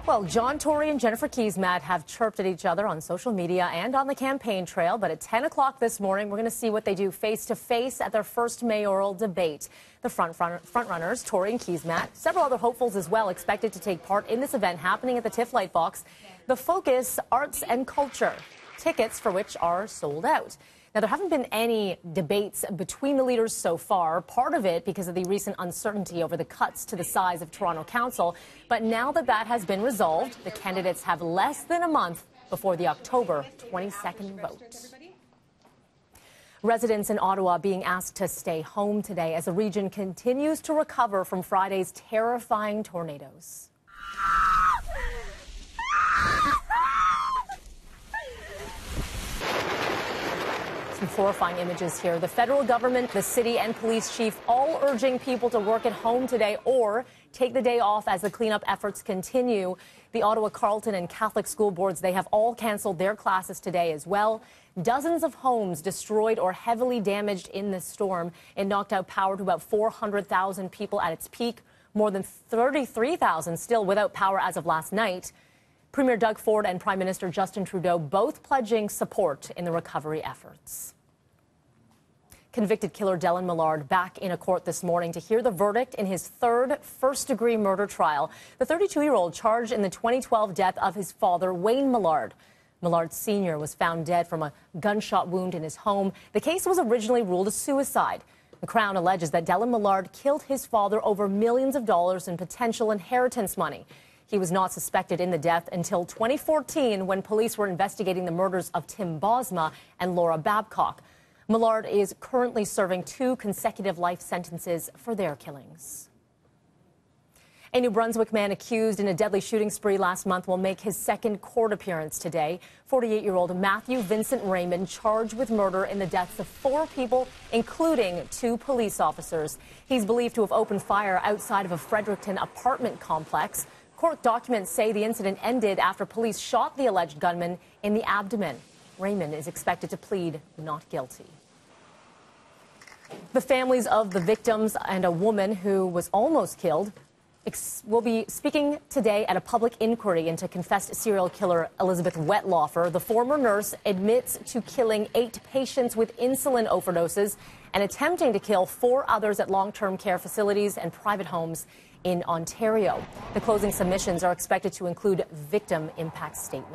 Well, John Tory and Jennifer Keesmaat have chirped at each other on social media and on the campaign trail. But at 10 o'clock this morning, we're going to see what they do face-to-face at their first mayoral debate. The frontrunners, Tory and Keesmaat, several other hopefuls as well, expected to take part in this event happening at the TIFF Lightbox. The focus, arts and culture, tickets for which are sold out. Now, there haven't been any debates between the leaders so far, part of it because of the recent uncertainty over the cuts to the size of Toronto Council. But now that that has been resolved, the candidates have less than a month before the October 22nd vote. Residents in Ottawa being asked to stay home today as the region continues to recover from Friday's terrifying tornadoes. Some horrifying images here. The federal government, the city and police chief all urging people to work at home today or take the day off as the cleanup efforts continue. The Ottawa Carleton and Catholic school boards, they have all canceled their classes today as well. Dozens of homes destroyed or heavily damaged in this storm. It knocked out power to about 400,000 people at its peak, more than 33,000 still without power as of last night. Premier Doug Ford and Prime Minister Justin Trudeau both pledging support in the recovery efforts. Convicted killer Dylan Millard back in a court this morning to hear the verdict in his third first-degree murder trial. The 32-year-old charged in the 2012 death of his father, Wayne Millard. Millard Sr. was found dead from a gunshot wound in his home. The case was originally ruled a suicide. The Crown alleges that Dylan Millard killed his father over millions of dollars in potential inheritance money. He was not suspected in the death until 2014 when police were investigating the murders of Tim Bosma and Laura Babcock. Millard is currently serving 2 consecutive life sentences for their killings. A New Brunswick man accused in a deadly shooting spree last month will make his second court appearance today. 48-year-old Matthew Vincent Raymond charged with murder in the deaths of 4 people, including 2 police officers. He's believed to have opened fire outside of a Fredericton apartment complex. Court documents say the incident ended after police shot the alleged gunman in the abdomen. Raymond is expected to plead not guilty. The families of the victims and a woman who was almost killed will be speaking today at a public inquiry into confessed serial killer Elizabeth Wetlaufer. The former nurse admits to killing 8 patients with insulin overdoses and attempting to kill 4 others at long-term care facilities and private homes in Ontario. The closing submissions are expected to include victim impact statements.